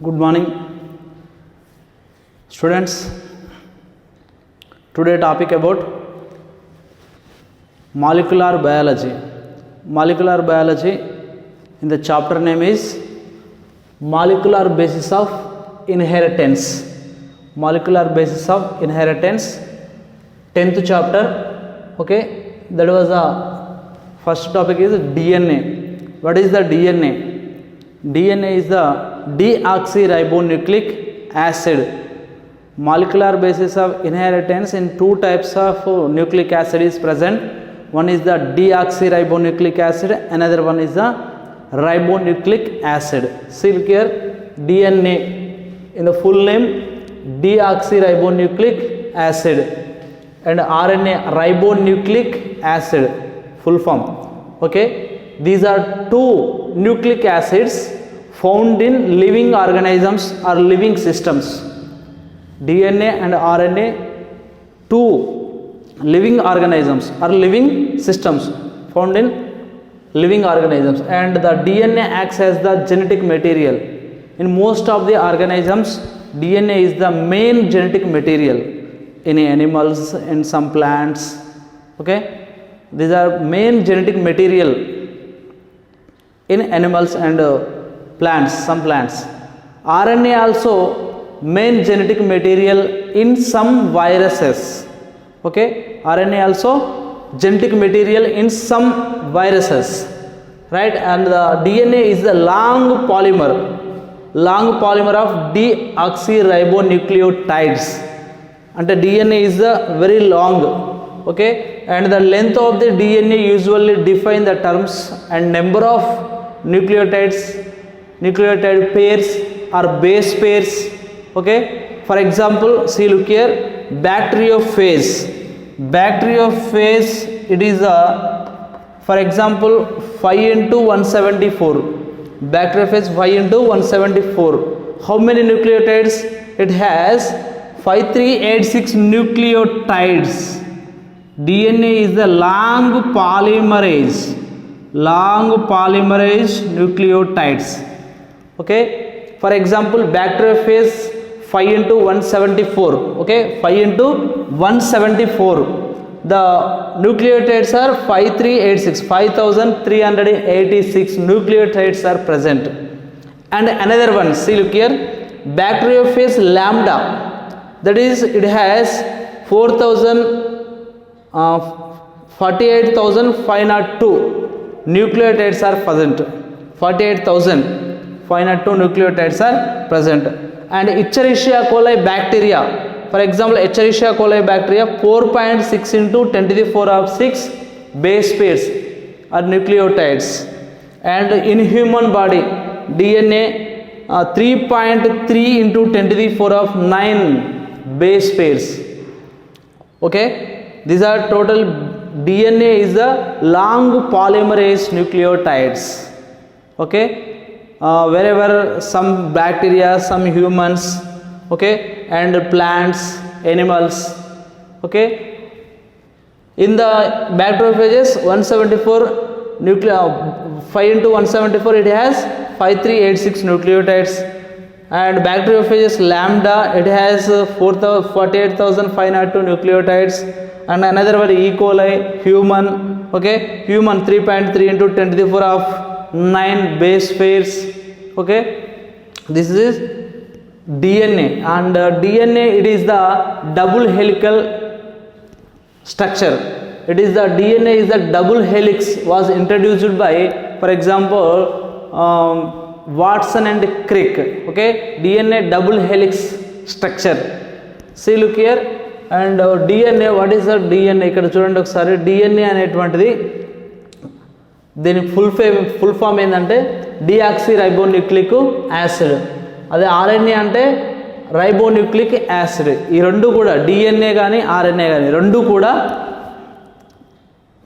Good morning, students. Today topic about molecular biology. Molecular biology in the chapter name is molecular basis of inheritance. Molecular basis of inheritance, 10th chapter. Okay, that was the first topic is DNA. What is the DNA? DNA is the deoxyribonucleic acid. Molecular basis of inheritance in two types of nucleic acid is present. One is the deoxyribonucleic acid, another one is the ribonucleic acid. See here, DNA in the full name deoxyribonucleic acid, and RNA ribonucleic acid, full form. Okay, these are two nucleic acids found in living organisms or living systems. DNA and RNA, two living organisms or living systems found in living organisms, and the DNA acts as the genetic material. In most of the organisms, DNA is the main genetic material. In animals, in some plants, okay, these are main genetic material in animals and plants, some plants. RNA also main genetic material in some viruses. Okay, RNA also genetic material in some viruses, right? And the DNA is the long polymer of deoxyribonucleotides. And the DNA is the very long, okay, and the length of the DNA usually define the terms and number of nucleotide pairs or base pairs. Okay, for example, see, look here, bacteriophage, it is for example 5×174, bacteriophage 5×174. How many nucleotides it has? 5386 nucleotides. DNA is the long polymerase nucleotides. Okay, for example, bacteriophage 5×174. Okay, 5×174. The nucleotides are 5386, 5386 nucleotides are present. And another one, see, look here, bacteriophage lambda, that is, it has 48,502 nucleotides are present. 48,502 nucleotides are present. And Escherichia coli bacteria, for example, Escherichia coli bacteria, 4.6 base pairs are nucleotides. And in human body, DNA 3.3 × 10⁻⁹ base pairs. Okay, these are total. DNA is the long polymerase nucleotides. Okay, wherever some bacteria, some humans, okay, and plants, animals, okay, in the bacteriophages 5×174 it has 5386 nucleotides, and bacteriophages lambda, it has 48,502 nucleotides, and another one E. coli, human, okay, human 3.3 × 10⁻⁹ base pairs. Okay, this is DNA, and DNA, it is the double helical structure. It is the DNA is the double helix was introduced by, for example, Watson and Crick. Okay, DNA double helix structure. See, look here, and DNA, what is the DNA? ఇక్కడ చూడండి ఒకసారి, DNA అనేటువంటిది దీని full form ఏంటంటే డిఆక్సిరైబోన్యూక్లిక్ acid. అదే RNA అంటే ribonucleic acid. ఈ రెండు కూడా DNA కానీ RNA కానీ రెండు కూడా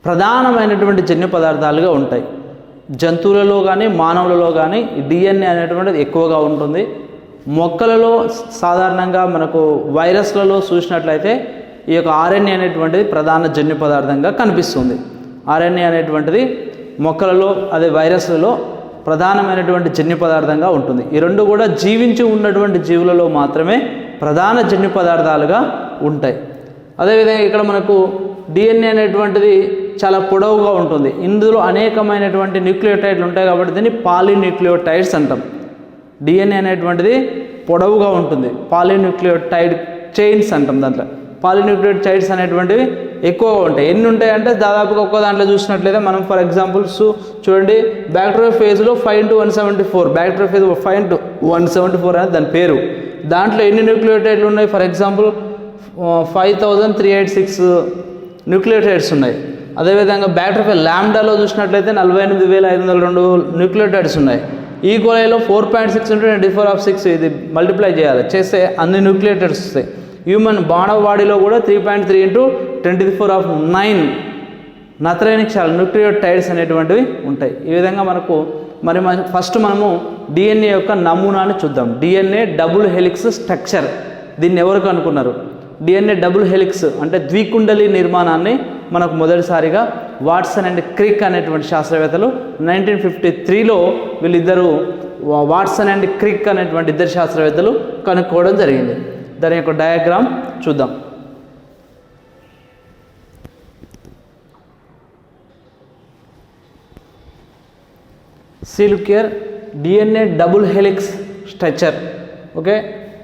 ప్రధానమైనటువంటి జన్యు పదార్థాలుగా ఉంటాయి. జంతువులలో కానీ మానవులలో కానీ DNA అనేటువంటిది ఎక్కువగా ఉంటుంది. మొక్కలలో సాధారణంగా మనకు వైరస్లలో చూసినట్లయితే ఈ యొక్క RNA అనేటువంటిది ప్రధాన జన్యు పదార్థంగా కనిపిస్తుంది. RNA అనేటువంటిది మొక్కలలో, అదే వైరస్లలో ప్రధానమైనటువంటి జన్యు పదార్థంగా ఉంటుంది. ఈ రెండు కూడా జీవించి ఉన్నటువంటి జీవులలో మాత్రమే ప్రధాన జన్యు పదార్థాలుగా ఉంటాయి. అదేవిధంగా ఇక్కడ మనకు డిఎన్ఏ అనేటువంటిది చాలా పొడవుగా ఉంటుంది. ఇందులో అనేకమైనటువంటి న్యూక్లియోటైడ్లు ఉంటాయి కాబట్టి దీన్ని పాలీన్యూక్లియోటైడ్స్ అంటాం. డిఎన్ఏ అనేటువంటిది పొడవుగా ఉంటుంది, పాలీన్యూక్లియోటైడ్ చైన్స్ అంటాం. దాంట్లో పాలీన్యూక్లియోటైడ్స్ అనేటువంటివి ఎక్కువగా ఉంటాయి. ఎన్ని ఉంటాయంటే దాదాపుగా ఒక్క దాంట్లో చూసినట్లయితే మనం ఫర్ ఎగ్జాంపుల్స్ చూడండి, బ్యాక్టీరియోఫేజ్లో 5×174, బ్యాక్టీరియోఫేజ్ 5×174 అనేది దాని పేరు. దాంట్లో ఎన్ని న్యూక్లియోటైడ్లు ఉన్నాయి? ఫర్ ఎగ్జాంపుల్ 5386 న్యూక్లియోటైడ్స్ ఉన్నాయి. అదేవిధంగా బ్యాక్టీరియా ల్యాండాలో చూసినట్లయితే 48502 న్యూక్లియోటైడ్స్ ఉన్నాయి. ఈకోలైలో 4.6 × 10⁶, ఇది మల్టిప్లై చేయాలి, చేస్తే అన్ని న్యూక్లియోటైడ్స్ వస్తాయి. హ్యూమన్ మానవ బాడీలో కూడా 3.3 × 10⁹ నత్రజని క్షారాలు న్యూక్లియోటైడ్స్ అనేటువంటివి ఉంటాయి. ఈ విధంగా మనకు ఫస్ట్ మనము డిఎన్ఏ యొక్క నమూనాను చూద్దాం. డిఎన్ఏ డబుల్ హెలిక్స్ స్ట్రక్చర్, దీన్ని ఎవరు కనుక్కున్నారు? డిఎన్ఏ డబుల్ హెలిక్స్ అంటే ద్వికుండలి నిర్మాణాన్ని మనకు మొదటిసారిగా వాట్సన్ అండ్ క్రిక్ అనేటువంటి శాస్త్రవేత్తలు 1953లో వీళ్ళిద్దరూ వాట్సన్ అండ్ క్రిక్ అనేటువంటి ఇద్దరు శాస్త్రవేత్తలు కనుక్కోవడం జరిగింది. దాని యొక్క డయాగ్రామ్ చూద్దాం. See, look here, DNA double helix structure. Okay,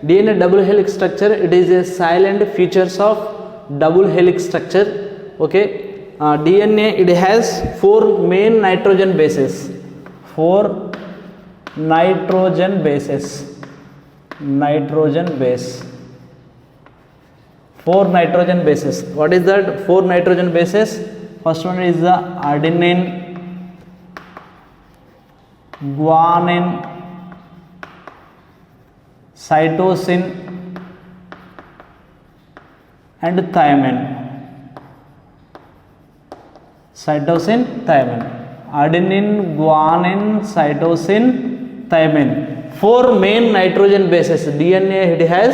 DNA double helix structure, it is a silent features of double helix structure. Okay, DNA, it has 4 main nitrogen bases. 4 nitrogen bases. Nitrogen base. 4 nitrogen bases. What is that? 4 nitrogen bases. First one is the adenine, guanine, cytosine and thymine. Cytosine, thymine. Adenine, guanine, cytosine, thymine. 4 main nitrogen bases. DNA, it has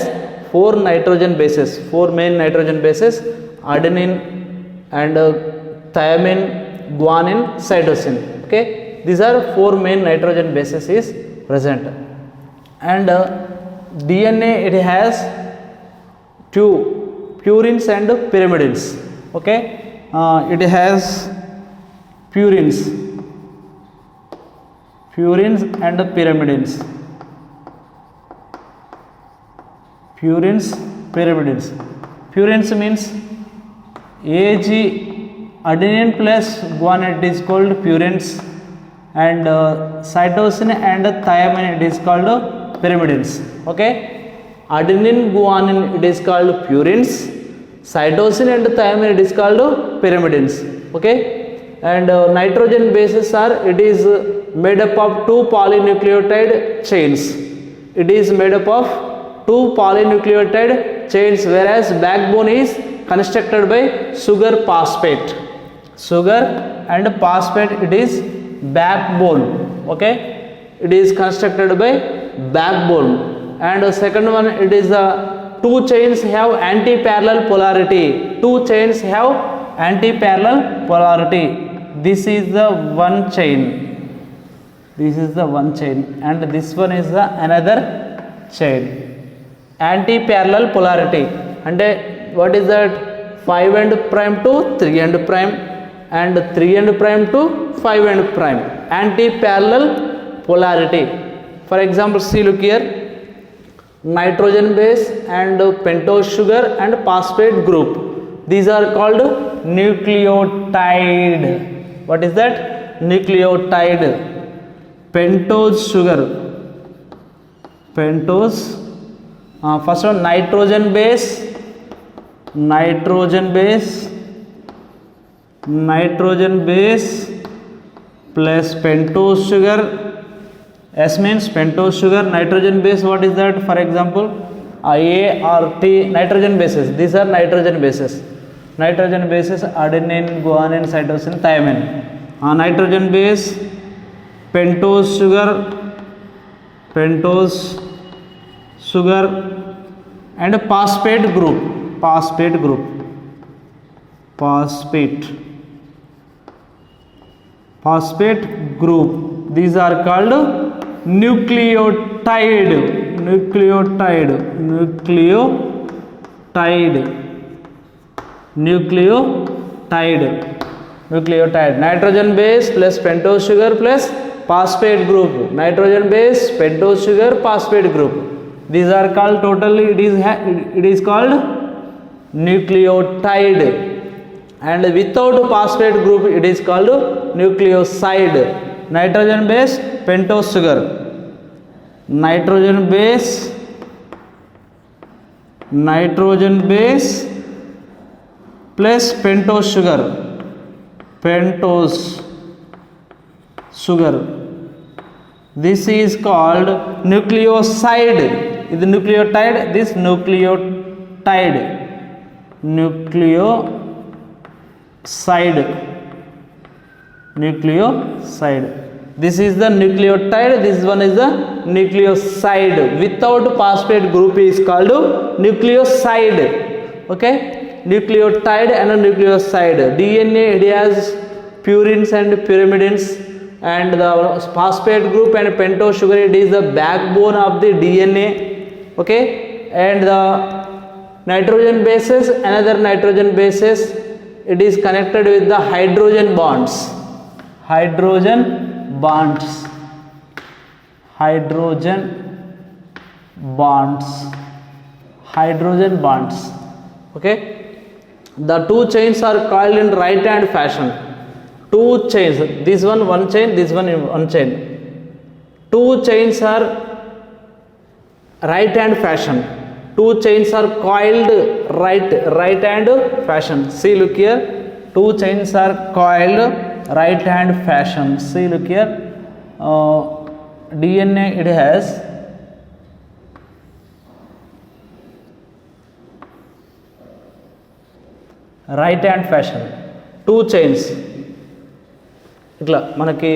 4 nitrogen bases. 4 main nitrogen bases: adenine and thymine, guanine, cytosine. Okay, these are 4 main nitrogen bases is present. And DNA, it has 2 purines and pyrimidines. Okay, it has purines and pyrimidines. Purines, pyrimidines. Purines means Ag, adenine plus guanine, it is called purines, and cytosine and thymine, it is called pyrimidines. Okay, adenine, guanine, it is called purines, cytosine and thymine, it is called pyrimidines. Okay, and nitrogen bases are, it is made up of 2 polynucleotide chains. It is made up of 2 polynucleotide chains, whereas backbone is constructed by sugar phosphate. Sugar and phosphate, it is backbone. Okay, it is constructed by backbone. And the second one, it is 2 chains have anti-parallel polarity. 2 chains have anti-parallel polarity. This is the one chain. This is the one chain, and this one is the another chain. Anti-parallel polarity. And what is that? 5' to 3' and 3' to 5'. Anti-parallel polarity. For example, see, look here, nitrogen base and pentose sugar and phosphate group. These are called nucleotide. What is that? Nucleotide. Pentose sugar. Pentose. First one, nitrogen base plus pentose sugar. S means pentose sugar. Nitrogen base, what is that? For example, A or T, nitrogen bases. These are nitrogen bases. Nitrogen bases: adenine, guanine, cytosine, thymine. Nitrogen base, pentose sugar and phosphate group. Phosphate group. These are called nucleotide. Nucleotide. Nitrogen base plus pentose sugar plus phosphate group. Nitrogen base, pentose sugar, phosphate group. These are called totally, it is called nucleotide. And without phosphate group it is called nucleoside. Nitrogen base, pentose sugar. Nitrogen base plus pentose sugar. This is called nucleoside. Is nucleotide, this nucleoside. This is the nucleotide, this one is the nucleoside. Without phosphate group is called nucleoside. Okay, nucleotide and nucleoside. DNA, it has purines and pyrimidines, and the phosphate group and pentose sugar, it is the backbone of the DNA. Okay, and the nitrogen bases, another nitrogen bases, it is connected with the hydrogen bonds. Hydrogen bonds. Okay, the two chains are coiled in right hand fashion. Two chains, this one chain, this one chain. Two chains are right hand fashion. Two chains are coiled right hand fashion. See, look here, two chains are coiled right hand fashion. See, look here, DNA, it has right hand fashion. Two chains ఇట్లా మనకి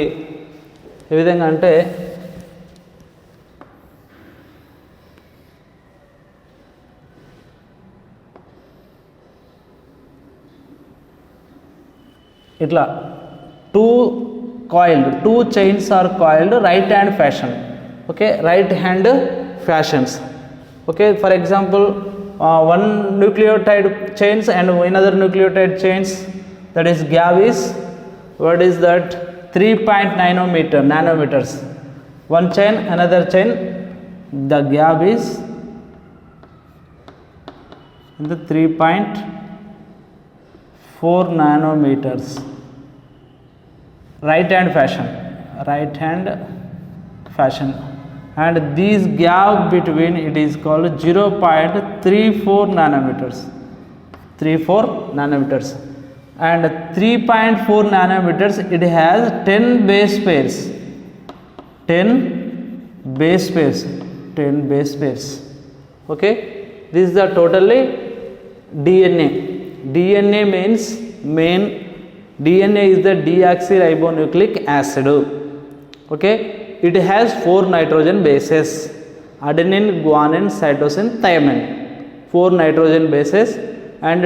ఏ విధంగా అంటే ఇట్లా two chains are coiled right hand fashion. Okay, right hand fashions. Okay, for example, one nucleotide chains and another nucleotide chains, that is gap is, what is that, 3.9 nanometers. One chain, another chain, the gap is the 3.4 nanometers. Right hand fashion, and this gap between it is called 0.34 nanometers. And 3.4 nanometers, it has 10 base pairs. 10 base pairs. Okay, this is the totally DNA means main. DNA is the deoxyribonucleic acid. Okay, it has 4 nitrogen bases: adenine, guanine, cytosine, thymine. 4 nitrogen bases, and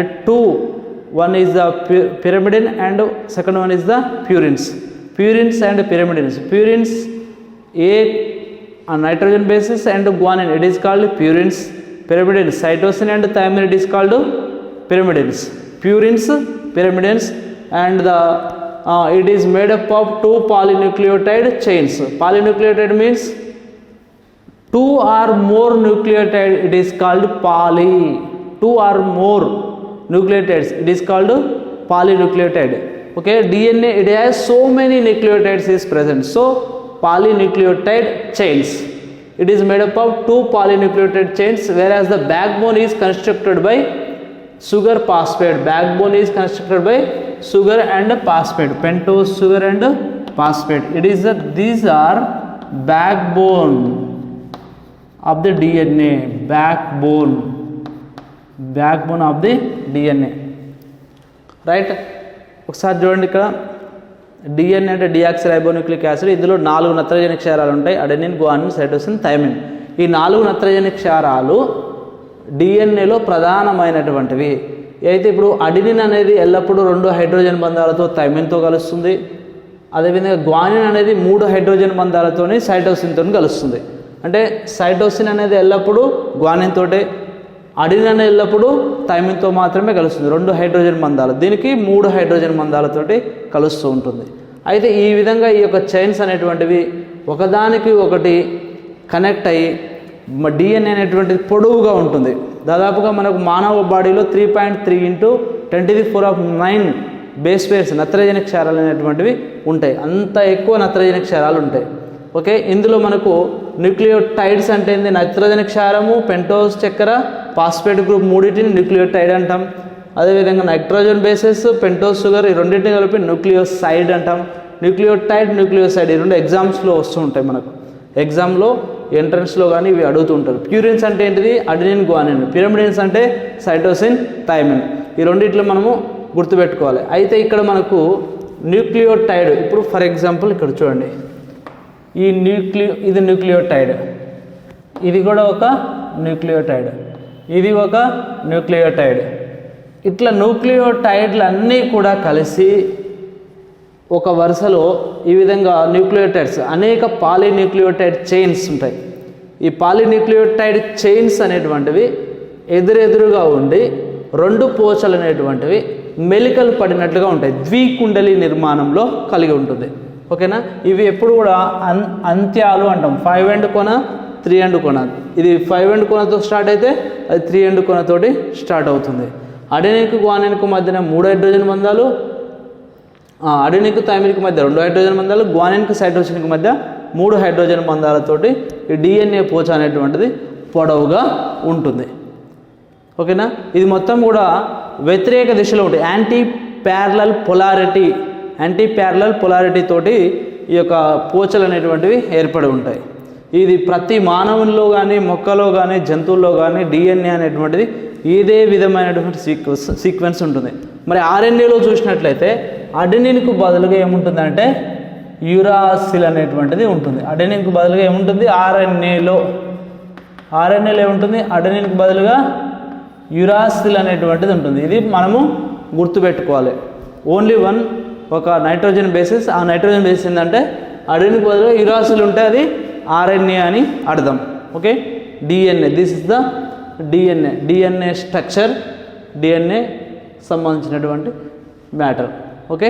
one is the pyrimidine and second one is the purines and pyrimidines. Purines, a nitrogen bases, and guanine, it is called purines. Pyrimidines, cytosine and thymine, it is called pyrimidines. Pyrimidines, and it is made up of 2 polynucleotide chains. Polynucleotide means 2 or more nucleotide, it is called 2 or more nucleotides, it is called polynucleotide. Okay, DNA, it has so many nucleotides is present, so polynucleotide chains. It is made up of 2 polynucleotide chains, whereas the backbone is constructed by sugar phosphate. Backbone is constructed by sugar and phosphate, pentose sugar and phosphate. It is these are backbone of the DNA. Backbone of the DNA. Right? ఒకసారి చూడండి, ఇక్కడ DNA అంటే డిఆక్సిరైబోన్యూక్లిక్ acid. ఇందులో 4 నత్రజని క్షారాలు ఉంటాయి: adenine, గువానిన్, cytosine, thymine. ఈ 4 నత్రజని క్షారాలు డిఎన్ఏలో ప్రధానమైనటువంటివి. అయితే ఇప్పుడు అడినిన్ అనేది ఎల్లప్పుడూ 2 హైడ్రోజన్ బంధాలతో థైమిన్తో కలుస్తుంది. అదేవిధంగా గ్వానిన్ అనేది 3 హైడ్రోజన్ బంధాలతోని సైటోసిన్తో కలుస్తుంది. అంటే సైటోసిన్ అనేది ఎల్లప్పుడూ గ్వానిన్ తోటే, అడినిన్ అనేది ఎల్లప్పుడూ థైమిన్తో మాత్రమే కలుస్తుంది. 2 హైడ్రోజన్ బంధాలు, దీనికి 3 హైడ్రోజన్ బంధాలతోటి కలుస్తూ ఉంటుంది. అయితే ఈ విధంగా ఈ యొక్క చైన్స్ అనేటువంటివి ఒకదానికి ఒకటి కనెక్ట్ అయ్యి డిఎన్ఏ అనేటువంటిది పొడవుగా ఉంటుంది. దాదాపుగా మనకు మానవ బాడీలో 3.3 × 10⁹ బేస్ పేర్స్ నత్రజని క్షారాలు అనేటువంటివి ఉంటాయి. అంత ఎక్కువ నత్రజని క్షారాలు ఉంటాయి. ఓకే, ఇందులో మనకు న్యూక్లియోటైడ్స్ అంటే ఏంది? నత్రజని క్షారము, పెంటోస్ చక్కెర, ఫాస్ఫేట్ గ్రూప్ మూడింటిని న్యూక్లియోటైడ్ అంటాం. అదేవిధంగా నైట్రోజన్ బేసెస్, పెంటోస్ షుగర్ ఈ రెండింటిని కలిపి న్యూక్లియోసైడ్ అంటాం. న్యూక్లియోటైడ్, న్యూక్లియోసైడ్ ఈ రెండు ఎగ్జామ్స్లో వస్తూ ఉంటాయి. మనకు ఎగ్జామ్లో ఎంట్రన్స్లో కానీ ఇవి అడుగుతుంటారు. ప్యూరిన్స్ అంటే ఏంటిది? Adenine, guanine. పిరమిడిన్స్ అంటే సైటోసిన్, థైమిన్. ఈ రెండిట్లో మనము గుర్తుపెట్టుకోవాలి. అయితే ఇక్కడ మనకు న్యూక్లియోటైడ్, ఇప్పుడు ఫర్ ఎగ్జాంపుల్ ఇక్కడ చూడండి, ఇది న్యూక్లియోటైడ్, ఇది కూడా ఒక న్యూక్లియోటైడ్, ఇది ఒక న్యూక్లియోటైడ్. ఇట్లా న్యూక్లియోటైడ్లు అన్నీ కూడా కలిసి ఒక వరుసలో ఈ విధంగా న్యూక్లియోటైడ్స్, అనేక పాలీన్యూక్లియోటైడ్ చైన్స్ ఉంటాయి. ఈ పాలీన్యూక్లియోటైడ్ చైన్స్ అనేటువంటివి ఎదురెదురుగా ఉండి 2 పోచలు అనేటువంటివి మెలికలు పడినట్లుగా ఉంటాయి. ద్వికుండలి నిర్మాణంలో కలిగి ఉంటుంది. ఓకేనా? ఇవి ఎప్పుడు కూడా అంత్యాలు అంటాం. 5 ఎండ్ కొన, 3 ఎండ్ కొన. ఇది 5 ఎండ్ కొనతో స్టార్ట్ అయితే అది 3 ఎండ్ కొనతోటి స్టార్ట్ అవుతుంది. అడెనిన్కు గ్వానిన్కు మధ్యన 3 హైడ్రోజన్ బంధాలు, అడెనిన్కు థైమిన్కు మధ్య 2 హైడ్రోజన్ బంధాలు, గ్వానిన్కు సైటోసిన్కు మధ్య 3 హైడ్రోజన్ బంధాలతోటి ఈ డిఎన్ఏ పోచ అనేటువంటిది పొడవుగా ఉంటుంది. ఓకేనా? ఇది మొత్తం కూడా వ్యతిరేక దిశలో ఉంటుంది. యాంటీ ప్యారలల్ పొలారిటీ తోటి ఈ యొక్క పోచలు అనేటువంటివి ఏర్పడి ఉంటాయి. ఇది ప్రతి మానవుల్లో కానీ, మొక్కలో కానీ, జంతువుల్లో కానీ డిఎన్ఏ అనేటువంటిది ఇదే విధమైనటువంటి సీక్వెన్స్ ఉంటుంది. మరి ఆర్ఎన్ఏలో చూసినట్లయితే అడెనిన్కు బదులుగా ఏముంటుందంటే యురాసిల్ అనేటువంటిది ఉంటుంది. అడెనిన్కు బదులుగా ఏముంటుంది? ఆర్ఎన్ఏలో ఏముంటుంది? అడెనిన్కు బదులుగా యురాసిల్ అనేటువంటిది ఉంటుంది. ఇది మనము గుర్తుపెట్టుకోవాలి. ఓన్లీ వన్ ఒక నైట్రోజన్ బేసిస్, ఆ నైట్రోజన్ బేసిస్ ఏంటంటే అడెనిన్కు బదులుగా యురాసిల్ ఉంటే అది ఆర్ఎన్ఏ అని అర్థం. Okay, DNA, this is the DNA structure, DNA సంబంధించినటువంటి మ్యాటర్. ఓకే.